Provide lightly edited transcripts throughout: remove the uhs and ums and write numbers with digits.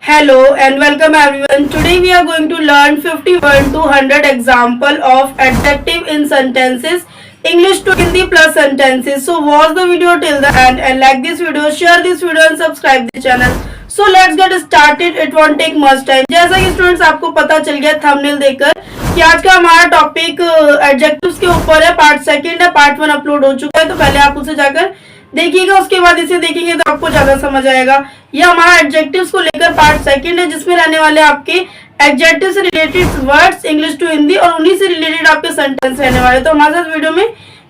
Hello and welcome everyone. Today we are going to learn 51 to 100 example of adjective in sentences, English to Hindi plus sentences. So watch the video till the end and like this video, share this video and subscribe the channel. So let's get started. It won't take much time. जैसा कि students आपको पता चल गया thumbnail देखकर कि आज का हमारा टॉपिक एडजेक्टिव्स के ऊपर है। पार्ट सेकंड है, पार्ट 1 अपलोड हो चुका है, तो पहले आप उसे जाकर देखिएगा, उसके बाद इसे देखेंगे तो आपको ज्यादा समझ आएगा। यह हमारा एडजेक्टिव्स को लेकर पार्ट सेकंड है, जिसमें रहने वाले आपके एडजेक्टिव से related words English to Hindi और उन्हीं से रिलेटेड आपके सेंटेंस रहने वाले। तो हमारे साथ वीडियो में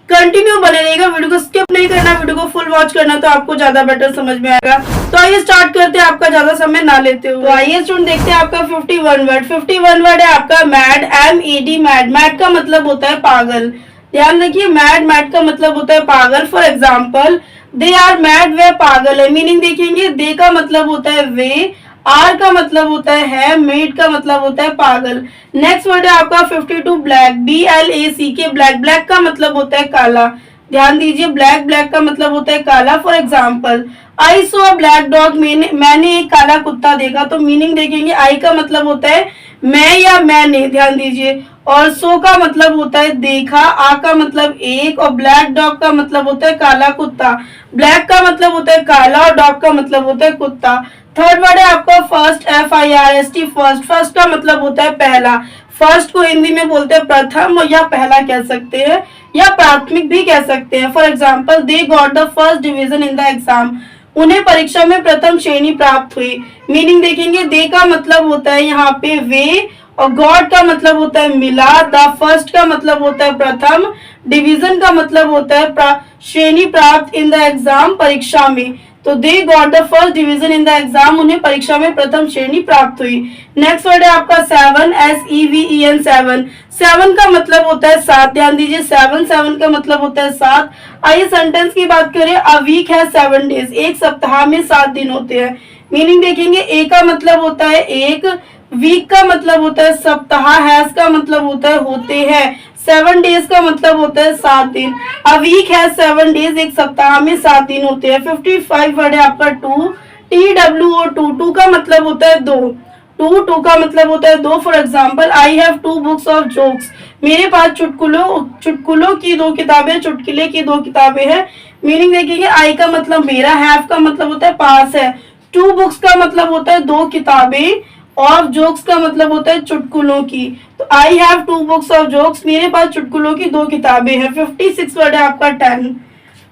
कंटिन्यू बने रहेगा, वीडियो को स्किप नहीं करना, वीडियो को फुल वॉच करना, तो आपको ज्यादा बेटर समझ में आएगा। तो आइए स्टार्ट करते हैं आपका ज्यादा समय ना लेते हुए। तो आइए स्टूडेंट देखते हैं आपका 51 वर्ड। 51 वर्ड है आपका मैड, MED, मैड। मैड का मतलब होता है पागल। ध्यान रखिए, मैड का मतलब होता है पागल। For example, they are mad, वे पागल है। मीनिंग देखेंगे, दे का मतलब होता है वे, आर का मतलब होता है मेड का मतलब होता है पागल। नेक्स्ट वर्ड है आपका 52 ब्लैक, BLACK, ब्लैक। ब्लैक का मतलब होता है काला। ध्यान दीजिए, ब्लैक का मतलब होता है काला। For example, I saw a black dog, मैंने एक काला कुत्ता देखा। तो मीनिंग देखेंगे, आई का मतलब होता है मैं या मैंने, ध्यान दीजिए, और सो का मतलब होता है देखा, आ का मतलब एक, और ब्लैक डॉग का मतलब होता है काला कुत्ता। ब्लैक का मतलब होता है काला और डॉग का मतलब होता है कुत्ता। थर्ड वर्ड है आपका फर्स्ट, FIRST, फर्स्ट। फर्स्ट का मतलब होता है पहला। फर्स्ट को हिंदी में बोलते हैं प्रथम, या पहला कह सकते हैं, या प्राथमिक भी कह सकते हैं। For example, they got the first division in the exam, उन्हें परीक्षा में प्रथम श्रेणी प्राप्त हुई। मीनिंग देखेंगे, दे का मतलब होता है यहाँ पे वे, और गॉड का मतलब होता है मिला, द फर्स्ट का मतलब होता है प्रथम, डिवीजन का मतलब होता है श्रेणी प्राप्त, इन द एग्जाम परीक्षा में। तो they got the first division in the exam, उन्हें परीक्षा में प्रथम श्रेणी प्राप्त हुई। नेक्स्ट वर्ड है आपका 7, SEVEN, 7। 7 का मतलब होता है 7। ध्यान दीजिए, 7 का मतलब होता है 7। आइए सेंटेंस की बात करें। अ वीक है 7 डेज, एक सप्ताह में 7 दिन होते हैं। मीनिंग देखेंगे, ए का मतलब होता है एक, वीक का मतलब होता है सप्ताह, हैज का मतलब होता है होते हैं, 7 डेज का मतलब होता है 7 दिन। अ वीक है 7 डेज, एक सप्ताह में 7 दिन होते हैं। 55 वर्ड है आपका टू, TWO, टू का मतलब होता है दो। टू का मतलब होता है दो। For example, I have 2 books of jokes, मेरे पास चुटकुलों की 2 किताबें, चुटकुले की 2 किताबें हैं। मीनिंग देखेंगे, आई का मतलब मेरा, हैव का मतलब होता है पास है, 2 बुक्स का मतलब होता है 2 किताबें, ऑफ जोक्स का मतलब होता है चुटकुलों की। तो I have 2 books of jokes, मेरे पास चुटकुलों की 2 किताबें हैं। 56 वर्ड है आपका 10,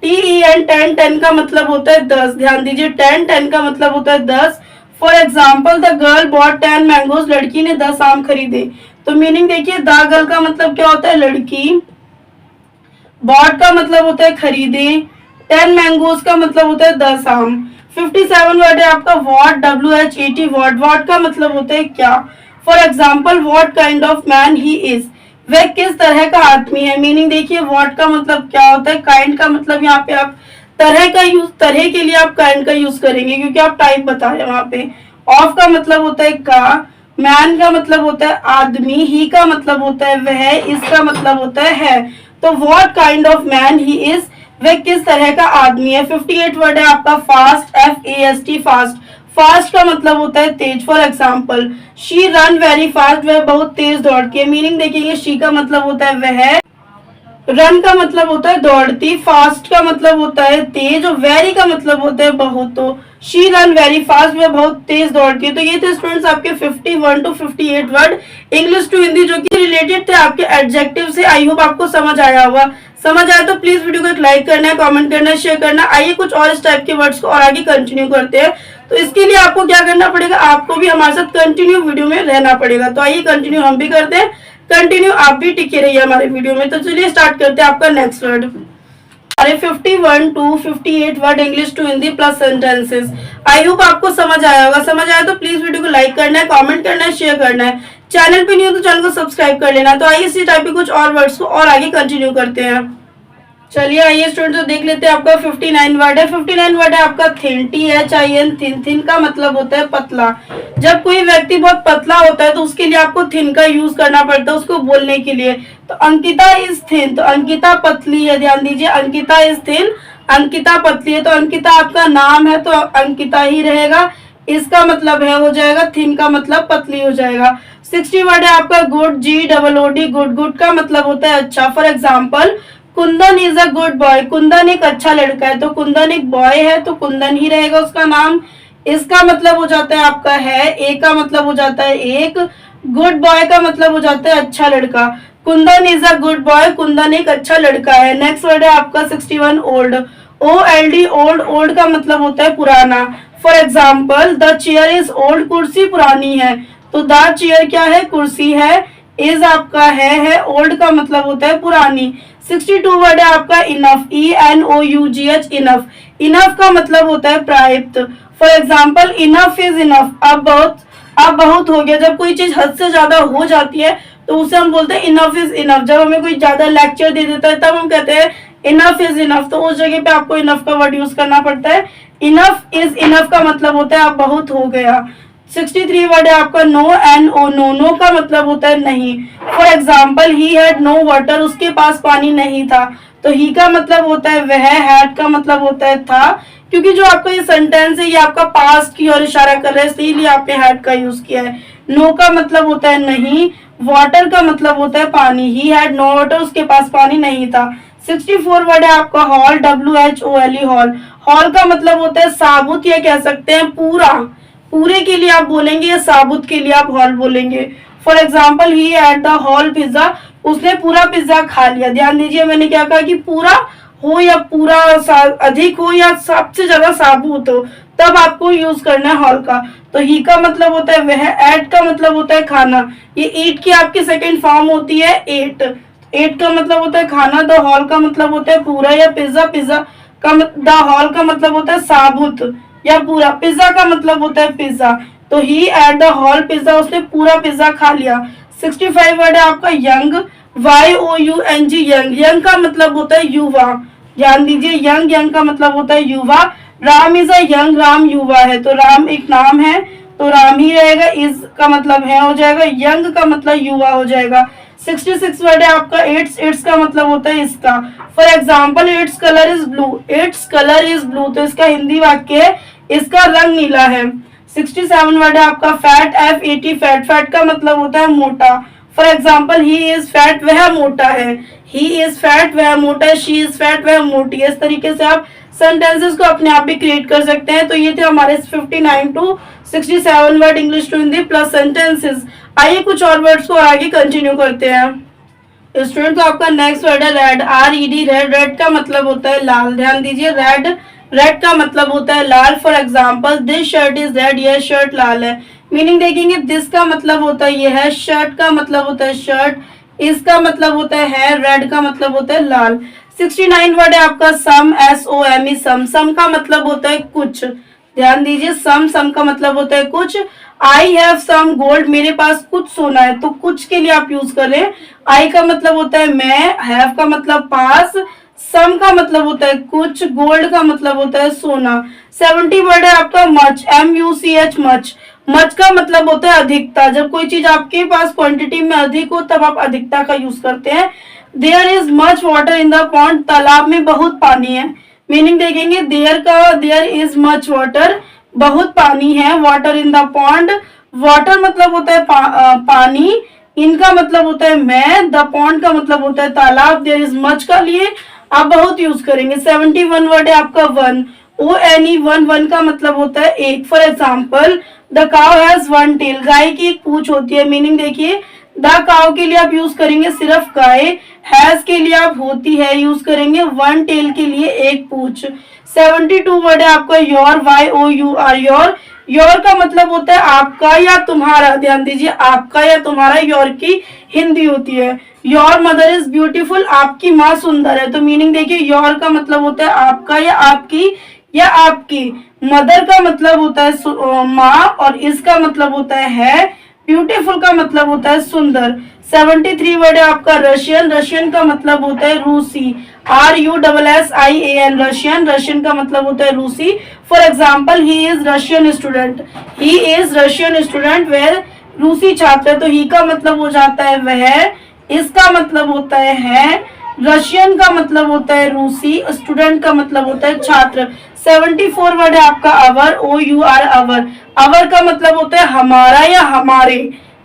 TEN, 10 का मतलब होता है 10। ध्यान दीजिए, 10 का मतलब होता है 10। For example, the girl bought 10 mangoes, लड़की ने 10 आम खरीदे। तो मीनिंग देखिए, द गर्ल का मतलब क्या होता है लड़की, बॉट का मतलब होता है खरीदे, 10 मैंगोज का मतलब होता है 10 आम। 57 वर्ड है आपका वॉट, WHAT, वॉट। वॉट का मतलब होता है क्या। For example, what kind of man he is, वह किस तरह का आदमी है। मीनिंग देखिए, वॉट का मतलब क्या होता है, काइंड का मतलब यहाँ पे आप तरह का यूज, तरह के लिए आप काइंड का यूज करेंगे क्योंकि आप टाइप बता रहे हैं वहां पे। ऑफ का मतलब होता है का, मैन का मतलब होता है आदमी, ही का मतलब होता है वह, इसका मतलब होता है। तो what kind of man he is, वह किस तरह का आदमी है। 58 वर्ड है आपका फास्ट, FAST, फास्ट। फास्ट का मतलब होता है तेज। For example, she run very fast, वह बहुत तेज दौड़ती है। मीनिंग देखेंगे, शी का मतलब होता है वह, रन का मतलब होता है दौड़ती, फास्ट का मतलब होता है तेज, और वेरी का मतलब होता है बहुत। तो शी रन वेरी फास्ट, वह बहुत तेज दौड़ती है। तो ये थे स्टूडेंट्स आपके 51 to 58 word English to Hindi, जो कि रिलेटेड थे आपके एडजेक्टिव से। आई होप आपको समझ आया होगा। समझ आया तो प्लीज वीडियो को एक लाइक करना है, कमेंट करना है, शेयर करना। आइए कुछ और इस टाइप के वर्ड्स को और आगे कंटिन्यू करते हैं। तो इसके लिए आपको क्या करना पड़ेगा, आपको भी हमारे साथ कंटिन्यू वीडियो में रहना पड़ेगा। तो आइए कंटिन्यू हम भी करते हैं, कंटिन्यू आप भी टिके रहिए हमारे वीडियो में। तो चलिए स्टार्ट करते हैं आपका नेक्स्ट वर्ड। अरे 51 to 58 word English to Hindi plus sentences. I hope आपको समझ आया होगा। समझ आया तो प्लीज वीडियो को लाइक करना है, कमेंट करना है, शेयर करना है। चैनल पे नहीं हो तो चैनल को सब्सक्राइब कर लेना। तो आइए इसी टाइप के कुछ और वर्ड्स को और आगे कंटिन्यू करते हैं। चलिए आइए स्टूडेंट, तो देख लेते हैं आपका 59 वर्ड है। 59 वर्ड है आपका थिन, THIN, थिन। थिन का मतलब होता है पतला। जब कोई व्यक्ति बहुत पतला होता है तो उसके लिए आपको थिन का यूज करना पड़ता है उसको बोलने के लिए। तो अंकिता इज थिन, तो अंकिता पतली है। ध्यान दीजिए, अंकिता इज थिन, अंकिता पतली है। तो अंकिता आपका नाम है तो अंकिता ही रहेगा। इसका मतलब है हो जाएगा थिन का मतलब पतली हो जाएगा। 60 वर्ड है आपका गुड, GOOD, गुड। गुड का मतलब होता है अच्छा। For example Kundan is a good boy, Kundan एक अच्छा लड़का है, तो कुंदन एक बॉय है तो कुंदन ही रहेगा उसका नाम। इसका मतलब हो जाता है आपका है, ए का मतलब हो जाता है एक, गुड बॉय का मतलब हो जाता है अच्छा लड़का। Kundan is a good boy, Kundan एक अच्छा लड़का है। नेक्स्ट वर्ड है आपका 61 ओल्ड, OLD, ओल्ड। ओल्ड का मतलब होता है पुराना। For example the chair is old, कुर्सी पुरानी है, तो द चेयर क्या है, कुर्सी है। इज आपका है, ओल्ड का मतलब होता है पुरानी। 62 वर्ड है आपका इनफ, ENOUGH, इनफ। इनफ का मतलब होता है पर्याप्त। For example enough is enough, अब बहुत हो गया। जब कोई चीज हद से ज्यादा हो जाती है तो उसे हम बोलते हैं इनफ इज इनफ। जब हमें कोई ज्यादा लेक्चर दे देता है तब हम कहते हैं इनफ इज इनफ, तो उस जगह पे आपको इनफ का वर्ड यूज करना पड़ता है। इनफ इज इनफ का मतलब होता है अब बहुत हो गया। 63 वर्ड है आपका नो, NO, नो। नो का मतलब होता है नहीं। For example he had no water, उसके पास पानी नहीं था, तो ही का मतलब होता है वह, हैड का मतलब होता है था। क्योंकि जो आपका ये सेंटेंस है ये आपका पास्ट की ओर इशारा कर रहा है, इसीलिए आपने हैड का यूज किया है। नो का मतलब होता है नहीं, वाटर का मतलब होता है पानी। ही हैड नो वाटर, उसके पास पानी नहीं था। 64 वर्ड है आपका हॉल, WHOLE, हॉल। हॉल का मतलब होता है साबुत, या कह सकते हैं पूरा। पूरे के लिए आप बोलेंगे या साबुत के लिए आप हॉल बोलेंगे। For example he at the hall pizza, उसने पूरा पिज्जा खा लिया। ध्यान दीजिए मैंने क्या कहा कि पूरा हो या पूरा अधिक हो या सबसे ज्यादा साबुत हो, तब आपको यूज करना है हॉल का। तो ही का मतलब होता है वह, एट का मतलब होता है खाना। ये ईट की आपकी सेकेंड फॉर्म होती है एट। एट का मतलब होता है खाना, द हॉल का मतलब होता है पूरा या पिज्जा। पिज्जा का द हॉल का मतलब होता है साबुत या पूरा। पिज्जा का मतलब होता है पिज्जा। तो ही एट द हॉल पिज्जा, उसने पूरा पिज्जा खा लिया। 65 वर्ड है आपका यंग, YOUNG, यंग। यंग का मतलब होता है युवा। ध्यान दीजिए यंग, यंग का मतलब होता है युवा। Ram is a young, Ram युवा है, तो राम एक नाम है तो राम ही रहेगा। इज का मतलब है हो जाएगा, यंग का मतलब युवा हो जाएगा। 66 वर्ड है आपका इट्स, इट्स का मतलब होता है इसका। For example its colour is blue, its colour is blue, तो इसका हिंदी वाक्य है इसका रंग नीला है। 67 वर्ड है आपका फैट, FAT, फैट। फैट का मतलब होता है मोटा। For example he is fat, वह मोटा है। ही इज फैट, वह मोटा है। शी इज फैट, वह मोटी है। इस तरीके से आप सेंटेंसेस को अपने आप भी क्रिएट कर सकते हैं। तो ये थे हमारे 59 to 67 word English to Hindi plus sentences. आइए कुछ और वर्ड्स को आगे कंटिन्यू करते हैं। स्टूडेंट तो आपका नेक्स्ट वर्ड है रेड, RED, रेड। रेड का मतलब होता है लाल। ध्यान दीजिए रेड, रेड का मतलब होता है लाल। For example this shirt is red, यह शर्ट लाल है। मीनिंग देखेंगे दिस का मतलब होता है यह है, शर्ट का मतलब होता है शर्ट, इसका मतलब होता है, रेड का मतलब होता है लाल। 69 वर्ड है आपका सम, SOME, सम। सम का मतलब होता है कुछ। ध्यान दीजिए सम, सम का मतलब होता है कुछ। आई हैव सम गोल्ड, मेरे पास कुछ सोना है, तो कुछ के लिए आप यूज करें। आई का मतलब होता है मैं, हैव का मतलब पास, सम का मतलब होता है कुछ, गोल्ड का मतलब होता है सोना। 70 वर्ड है आपका मच, MUCH, मच। मच का मतलब होता है अधिकता। जब कोई चीज आपके पास क्वांटिटी में अधिक हो तब आप अधिकता का यूज करते हैं। There is much water in the pond, तालाब में बहुत पानी है। मीनिंग देखेंगे देयर का, देयर इज मच वाटर, बहुत पानी है। Water in the pond, water मतलब होता है पानी, इनका मतलब होता है मैं, द पॉन्ड का मतलब होता है तालाब। देयर इज मच का लिए आप बहुत यूज करेंगे। 71 वर्ड है आपका वन, ONE, वन। वन का मतलब होता है एक। For example the cow has one tail, गाय की एक पूंछ होती है। मीनिंग देखिए द काउ के लिए आप यूज करेंगे सिर्फ गाय, हैज के लिए आप होती है यूज करेंगे, वन टेल के लिए एक पूंछ। 72 वर्ड है आपका योर, YOUR, योर। योर का मतलब होता है आपका या तुम्हारा। ध्यान दीजिए आपका या तुम्हारा, योर की हिंदी होती है। योर मदर इज ब्यूटीफुल, आपकी माँ सुंदर है। तो मीनिंग देखिए योर का मतलब होता है आपका या आपकी या आपकी। मदर का मतलब होता है माँ और इसका मतलब होता है। ब्यूटीफुल का मतलब होता है सुंदर। 73 वर्ड है आपका रशियन, रशियन का मतलब होता है रूसी, RUSSIAN, रशियन। रशियन का मतलब होता है रूसी। For example he is Russian student, he is Russian student, वह रूसी छात्र है। तो ही का मतलब हो जाता है वह, इसका मतलब होता है रशियन का मतलब होता है रूसी, स्टूडेंट का मतलब होता है छात्र। 74 वर्ड है आपका अवर, ओ यू आर, अवर। अवर का मतलब होता है हमारा या हमारे।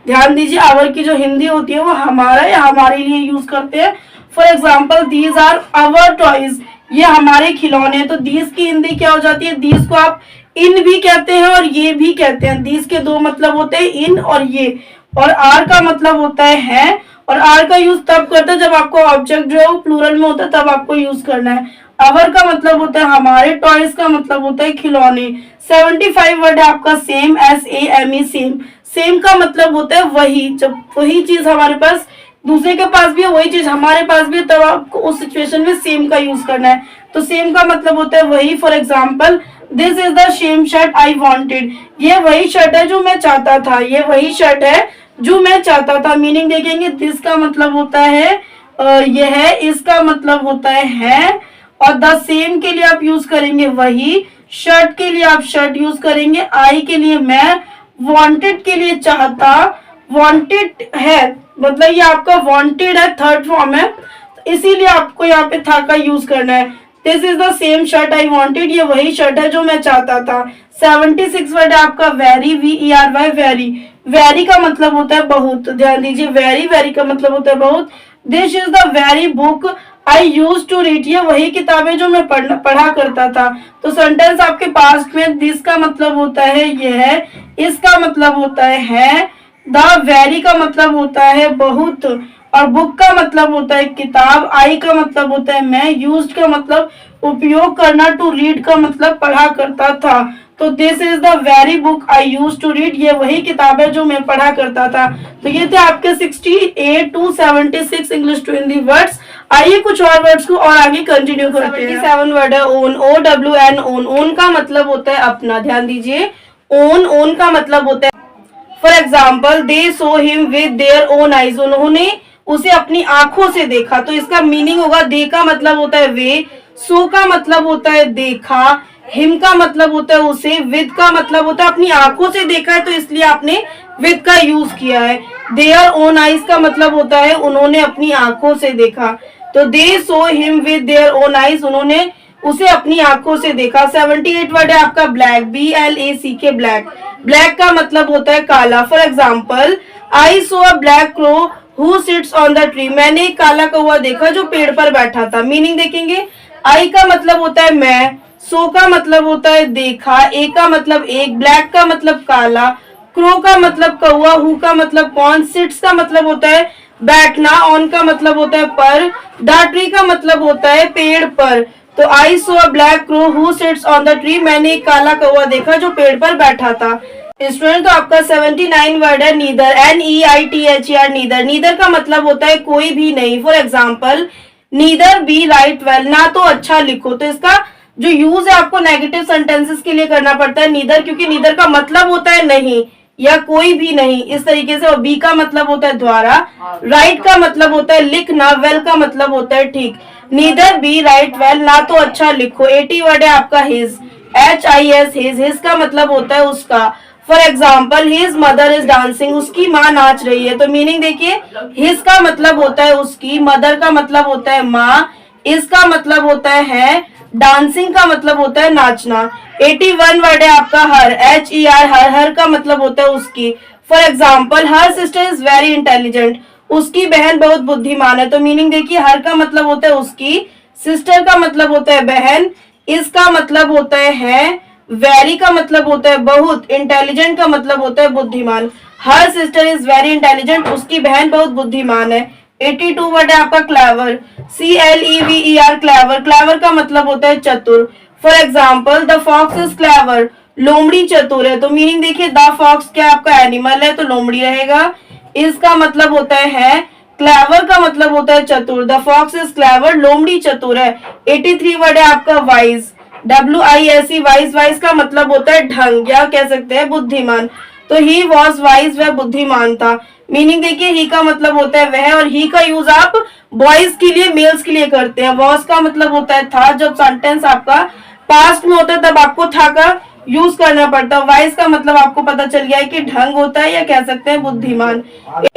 ध्यान दीजिए, अवर की जो हिंदी होती है वो हमारा या हमारे लिए यूज करते हैं। For example, these are our toys, ये हमारे खिलौने हैं। तो दीज की हिंदी क्या हो जाती है? दीज को आप इन भी कहते हैं और ये भी कहते हैं। दीज के दो मतलब होते हैं, इन और ये। और आर का मतलब होता है, और आर का यूज तब करते हैं जब आपको ऑब्जेक्ट जो है वो प्लूरल में होता है, तब आपको यूज करना है। अवर का मतलब होता है हमारे, टॉयज का मतलब होता है खिलौने। 75 वर्ड है आपका सेम, SAME, सेम। सेम का मतलब होता है वही। जब वही चीज हमारे पास दूसरे के पास भी है, वही चीज हमारे पास भी है, तब आपको उस सिचुएशन में सेम का यूज करना है। तो सेम का मतलब होता है वही। For example, this is the same shirt I wanted, ये वही शर्ट है जो मैं चाहता था, ये वही शर्ट है जो मैं चाहता था। मीनिंग देखेंगे, दिस का मतलब होता है ये है, इसका मतलब होता है, और द सेम के लिए आप यूज करेंगे वही, शर्ट के लिए आप शर्ट यूज करेंगे, आई के लिए मैं, वांटेड के लिए चाहता, वांटेड है मतलब ये आपका वांटेड है, थर्ड फॉर्म है, इसीलिए आपको यहाँ पे था का यूज करना है। This is the same shirt I wanted, ये वही शर्ट है जो मैं चाहता था। 76 वर्ड है आपका वेरी, VERY, वेरी। वेरी का मतलब होता है बहुत। ध्यान दीजिए, वेरी, वेरी का मतलब होता है बहुत। This is the very book I use to read, ये वही किताबें जो मैं पढ़ा करता था। तो सेंटेंस आपके पास्ट में, दिस का मतलब होता है ये है, इसका मतलब होता है, द वेरी का मतलब होता है बहुत, और बुक का मतलब होता है किताब, आई का मतलब होता है मैं, यूज्ड का मतलब उपयोग करना, टू रीड का मतलब पढ़ा करता था। तो this is the very book I use to read, ये वही किताब है जो मैं पढ़ा करता था। तो ये थे आपके 68 to 76 English to Hindi words. आइए कुछ और वर्ड्स को और आगे कंटिन्यू करते हैं। 77 वर्ड है ओन, OWN, ओन। ओन का मतलब होता है अपना। ध्यान दीजिए, ओन, ओन का मतलब होता है, for example, they saw him with their own eyes, उन्होंने उसे अपनी आंखों से देखा। तो इसका मीनिंग होगा, दे का मतलब होता है वे, सो का मतलब होता है देखा, हिम का मतलब होता है उसे, विद का मतलब होता है अपनी आंखों से देखा है, तो इसलिए आपने विद का यूज किया है। देयर ओन आईज का मतलब होता है उन्होंने अपनी आंखों से देखा। तो they saw him with their own eyes, उन्होंने उसे अपनी आंखों से देखा। 78 वर्ड है आपका ब्लैक, BLACK, ब्लैक। ब्लैक का मतलब होता है काला। For example, I saw a black crow who sits on the tree, मैंने एक काला कौवा देखा जो पेड़ पर बैठा था। मीनिंग देखेंगे, आई का मतलब होता है मैं, सो का मतलब होता है देखा, ए का मतलब एक, ब्लैक का मतलब काला, क्रो का मतलब कौवा, हु का मतलब कौन, सिट्स का मतलब होता है बैठना, ऑन का मतलब होता है पर, द ट्री का मतलब होता है पेड़ पर। तो I saw a black crow who sits on the tree, मैंने एक काला कौवा देखा जो पेड़ पर बैठा था। स्टूडेंट, तो आपका 79 वर्ड है नीदर, NEITHER, नीदर। नीदर का मतलब होता है कोई भी नहीं। For example, neither be right well, ना तो अच्छा लिखो। तो इसका जो यूज है आपको नेगेटिव सेंटेंसेस के लिए करना पड़ता है नीदर, क्योंकि नीदर का मतलब होता है नहीं या कोई भी नहीं, इस तरीके से। और बी का मतलब होता है द्वारा, राइट का मतलब होता है लिखना, वेल का मतलब होता है ठीक। नीदर बी राइट वेल, ना तो अच्छा लिखो। 80 वर्ड है आपका हिज, HIS, हिज। हिज का मतलब होता है उसका। For example, his mother is dancing, उसकी माँ नाच रही है। तो मीनिंग देखिए, हिज का मतलब होता है उसकी, मदर का मतलब होता है माँ, इसका मतलब होता है डांसिंग का मतलब होता है नाचना। 81 वर्ड है आपका हर, HER, हर। हर का मतलब होता है उसकी। For example, her sister is very intelligent, उसकी बहन बहुत बुद्धिमान है। तो मीनिंग देखिए, हर का मतलब होता है उसकी, सिस्टर का मतलब होता है बहन, इसका मतलब होता है वेरी का मतलब होता है बहुत, इंटेलिजेंट का मतलब होता है बुद्धिमान। Her sister is very intelligent, उसकी बहन बहुत बुद्धिमान है। 82 वर्ड है आपका क्लेवर, CLEVER, क्लेवर। क्लेवर का मतलब होता है चतुर। For example, the fox is clever, लोमड़ी चतुर है। तो मीनिंग देखिए, द फॉक्स क्या आपका एनिमल है, तो लोमड़ी रहेगा। इसका मतलब होता है क्लेवर का मतलब होता है चतुर, द फॉक्स इज क्लेवर, लोमड़ी चतुर है। 83 वर्ड है आपका वाइज, WISE, वाइज। वाइज का मतलब होता है ढंग, या कह सकते हैं बुद्धिमान। तो ही वॉज वाइज, वह बुद्धिमान था। मीनिंग देखिए, ही का मतलब होता है वह, और ही का यूज आप बॉयज के लिए, मेल्स के लिए करते हैं। वॉज का मतलब होता है था, जब सेंटेंस आपका पास्ट में होता है तब आपको था का यूज करना पड़ता है। वाइज का मतलब आपको पता चल गया है कि ढंग होता है, या कह सकते हैं बुद्धिमान।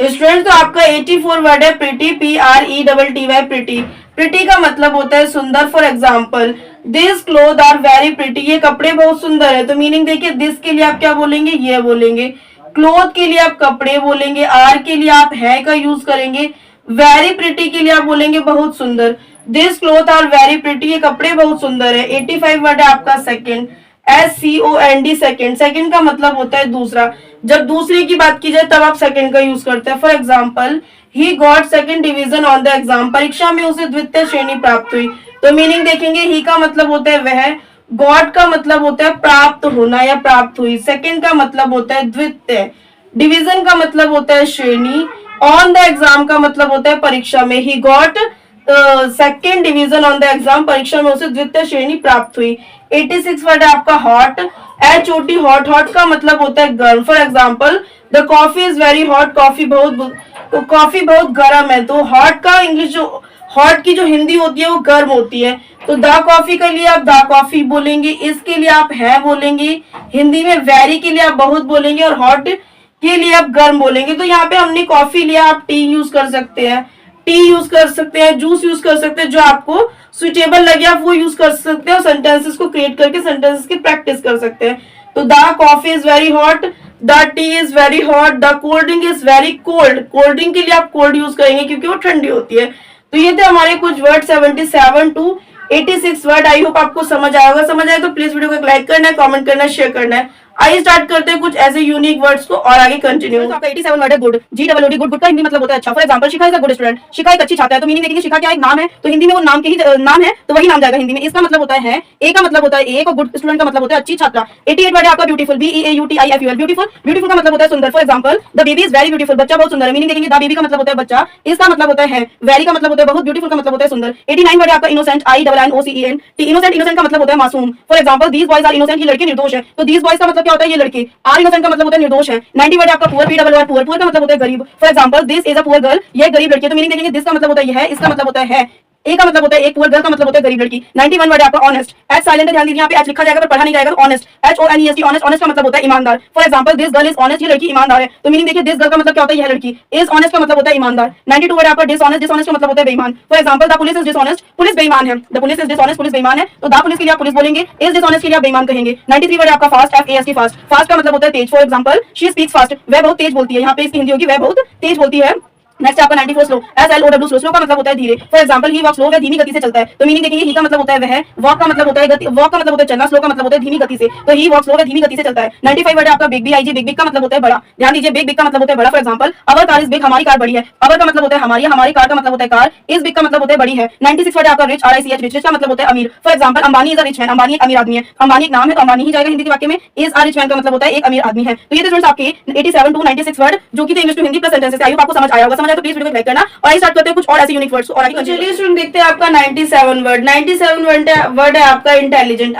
स्टूडेंट्स, तो आपका 84 वर्ड है प्रिटी, PRETTY, प्रिटी। प्रिटी का मतलब होता है सुंदर। For example, this cloth are very pretty, ये कपड़े बहुत सुंदर है। तो मीनिंग देखिए, दिस के लिए आप क्या बोलेंगे, ये बोलेंगे। क्लोथ के लिए आप कपड़े बोलेंगे, आर के लिए आप है का यूज करेंगे, वेरी प्रिटी के लिए आप बोलेंगे बहुत सुंदर। This cloth are very pretty, ये कपड़े बहुत सुंदर है। 85 वर्ड है आपका सेकंड, SCOND सेकंड। सेकंड का मतलब होता है दूसरा, जब दूसरे की बात की जाए तब आप सेकंड का यूज करते हैं। For example, he got second division on the exam, परीक्षा में उसे द्वितीय श्रेणी प्राप्त हुई। तो मीनिंग देखेंगे, ही का मतलब होता है वह, गॉट का मतलब होता है प्राप्त होना या प्राप्त हुई, सेकंड का मतलब होता है द्वितीय, डिवीजन का मतलब होता है श्रेणी, ऑन द एग्जाम का मतलब होता है परीक्षा में। He got second division on the exam, परीक्षा में उसे द्वितीय श्रेणी प्राप्त हुई। 86 वर्ड है आपका हॉट, HOT हॉट। हॉट का मतलब होता है गर्म। For example, the coffee is very hot, coffee बहुत गर्म है। तो हॉट का इंग्लिश जो, हॉट की जो हिंदी होती है वो गर्म होती है। तो द कॉफी के लिए आप द कॉफी बोलेंगे, इसके लिए आप है बोलेंगे हिंदी में, वेरी के लिए आप बहुत बोलेंगे, और हॉट के लिए आप गर्म बोलेंगे। तो यहाँ पे हमने कॉफी लिया, आप टी यूज कर सकते हैं, टी यूज कर सकते हैं, जूस यूज कर सकते हैं, जो आपको सुटेबल लगे आप वो यूज कर सकते हैं, और सेंटेंसेस को क्रिएट करके सेंटेंसेस की प्रैक्टिस कर सकते हैं। तो the coffee is very hot, the T is very hot, the cold drink is very cold. Cold drink के लिए आप कोल्ड यूज करेंगे क्योंकि वो ठंडी होती है। तो ये थे हमारे कुछ word 77 to 86 word. I hope आपको समझ आएगा। समझ आए तो प्लीज वीडियो को लाइक करना है, कमेंट करना है, शेयर करना है। आइए स्टार्ट करते हैं कुछ ऐसे यूनिक वर्ड्स को और आगे कंटिन्यू। तो आपका 87 वर्ड है गुड, GOOD। गुड का हिंदी मतलब होता है अच्छा। For example, Shikha is a good student, Shikha एक अच्छी छात्रा है। तो मीनिंग देखेंगे, शिखा क्या एक नाम है, तो हिंदी में वो नाम के ही नाम है तो वही नाम जाएगा हिंदी में। इसका मतलब होता है, ए का मतलब होता है एक, और गुड स्टूडेंट का मतलब होता है अच्छी छात्रा। 88 वर्ड है आपका ब्यूटीफुल, BEAUTIFUL। ब्यूटीफुल का मतलब होता है सुंदर। For example, the baby is very beautiful, बच्चा बहुत सुंदर है। मीनिंग देखेंगे, द बेबी का मतलब होता है बच्चा, इसका मतलब होता है वेरी का मतलब होता है बहुत, ब्यूटीफुल का मतलब होता है सुंदर। 89 वर्ड है आपका इनोसेंट, INNOCENT। इनोसेंट का मतलब होता है मासूम। For example, these boys are innocent, ये लड़के निर्दोष है। तो दीज बॉयज का मतलब क्या होता है, ये लड़के। आर इनोसेंट का मतलब होता है निर्दोष है। 90 वर्ड आपका पुअर, POOR। पुअर का मतलब होता है गरीब। For example, this is a poor girl, ये गरीब लड़की है। तो मीनिंग देखेंगे, दिस का मतलब होता है यह, इसका मतलब होता है ए का मतलब होता है एक, पुअर गर्ल का मतलब होता है गरीब लड़की। 91 वर्ड है आपका ऑनेस्ट, एच साइलेंट है, ध्यान दीजिए, यहाँ पे एच लिखा जाएगा पर पढ़ा नहीं जाएगा। तो ऑनेस्ट, HONEST, ऑनेस्ट। ऑनेस्ट का मतलब होता है ईमानदार। For example, this girl is honest, ये लड़की ईमानदार है। तो मीनिंग देखिए, दिस गर्ल का मतलब क्या होता है, यह लड़की। इज ऑनेस्ट का मतलब होता है ईमानदार। 92 वर्ड आपका डिसऑनेस्ट, डिसऑनेस्ट का मतलब होता है बेईमान। For example, the police is dishonest, police बेईमान है। The police is dishonest, police बेईमान है। तो द पुलिस के लिए आप पुलिस बोलेंगे, इज डिसऑनेस्ट के लिए आप बेईमान कहेंगे। 93 वर्ड आपका फास्ट, FAST, फास्ट। फास्ट का मतलब होता है तेज। For example, she speaks fast, वह बहुत तेज बोलती है। यहाँ पे इसकी हिंदी होगी, वह बहुत तेज बोलती है। नेक्स्ट आपका 94 स्लो, SLOW, स्लो। स्लो का मतलब होता है धीरे। For example, he walk slow, वह धीमी गति से चलता है। तो मीनिंग देखिए, ही का मतलब होता है वह, वॉक का मतलब होता है गति, वॉक का मतलब होता है चलना, स्लो का मतलब होता है धीमी गति से। तो ही वॉक स्लो, वह धीमी गति से चलता है। 95 वर्ड आपका बिग, BIG। बिग का मतलब होता है बड़ा। ध्यान दीजिए, बिग का मतलब होता है बड़ा। For example, our car is big, हमारी कार बड़ी है। अवर का मतलब होता है हमारी, हमारी कार का मतलब होता है कार। इज बिग का मतलब होता है बड़ी है। 96 वर्ड आपका रिच, RICH, रिच का मतलब होता है अमीर। For example, Ambani is a rich man, Ambani एक अमीर आदमी है। अंबानी एक नाम है तो अंबानी ही जाएगा हिंदी के वाक्य में। इज अ रिच मैन का मतलब होता है एक अमीर आदमी है। तो ये थे फ्रेंड्स आपके 87 to 96 वर्ड, जो कि थे English to Hindi plus sentences. I hope आपको समझ आया होगा। समझ आया तो प्लीज वीडियो को लाइक करना। और स्टार्ट करते हैं कुछ और ऐसे यूनिक वर्ड्स और आगे चलिए स्टूडेंट देखते हैं आपका 97 वर्ड। 97 वर्ड है आपका इंटेलिजेंट,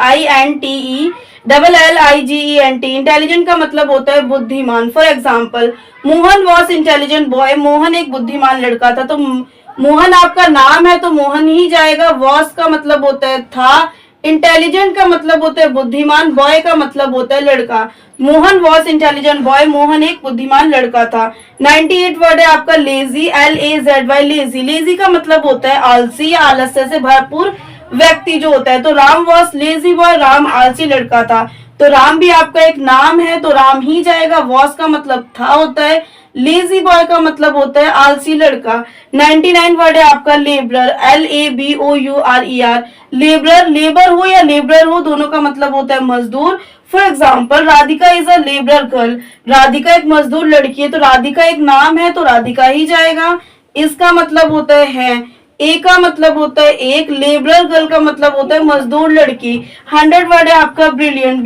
INTELLIGENT। इंटेलिजेंट का मतलब होता है बुद्धिमान। For example, Mohan was intelligent boy, Mohan एक बुद्धिमान लड़का था। तो मोहन आपका नाम है तो मोहन ही जाएगा। वॉज का मतलब होता है था, इंटेलिजेंट का मतलब होता है बुद्धिमान, बॉय का मतलब होता है लड़का। Mohan was intelligent boy, Mohan एक बुद्धिमान लड़का था। 98 वर्ड है आपका लेजी, LAZY, लेजी। लेजी का मतलब होता है आलसी या आलस्य से भरपूर व्यक्ति जो होता है। तो Ram was lazy boy, Ram आलसी लड़का था। तो राम भी आपका एक नाम है तो राम ही जाएगा। वॉज का मतलब था होता है, लेजी बॉय का मतलब होता है आलसी लड़का। 99 वर्ड है आपका लेबरर, LABOURER। लेबरर, लेबर हो या लेबरर हो, दोनों का मतलब होता है मजदूर। For example, Radhika is a labourer girl, Radhika एक मजदूर लड़की है। तो राधिका एक नाम है तो राधिका ही जाएगा। इसका मतलब होता है ए का मतलब होता है एक, लेबरर गर्ल का मतलब होता है मजदूर लड़की। 100 वर्ड है आपका ब्रिलियंट,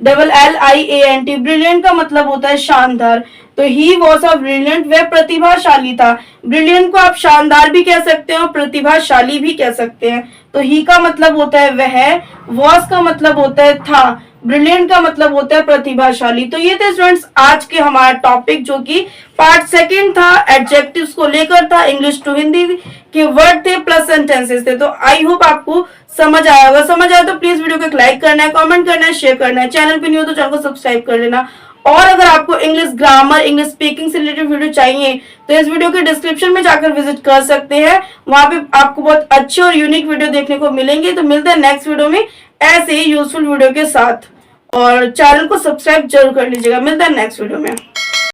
BRILLIANT। ब्रिलियंट का मतलब होता है शानदार। तो ही वॉज अ ब्रिलियंट, वह प्रतिभाशाली था। ब्रिलियंट को आप शानदार भी कह सकते हैं और प्रतिभाशाली भी कह सकते हैं। तो ही का मतलब होता है वह, वॉज का मतलब होता है था, ब्रिलियंट का मतलब होता है प्रतिभाशाली। तो ये थे स्टूडेंट्स आज के हमारा टॉपिक, जो कि पार्ट सेकंड था, एडजेक्टिव्स को लेकर था। इंग्लिश टू हिंदी के वर्ड थे प्लस सेंटेंसेस थे। तो आई होप आपको समझ आया होगा। समझ आया तो प्लीज वीडियो को लाइक करना है, कमेंट करना है, शेयर करना है। चैनल पे न्यू हो तो चैनल को सब्सक्राइब कर लेना। और अगर आपको इंग्लिश ग्रामर, इंग्लिश स्पीकिंग से रिलेटेड वीडियो चाहिए तो इस वीडियो के डिस्क्रिप्शन में जाकर विजिट कर सकते हैं। वहां पे आपको बहुत अच्छे और यूनिक वीडियो देखने को मिलेंगे। तो मिलते हैं नेक्स्ट वीडियो में ऐसे ही यूजफुल वीडियो के साथ, और चैनल को सब्सक्राइब जरूर कर लीजिएगा। मिलते हैं नेक्स्ट वीडियो में।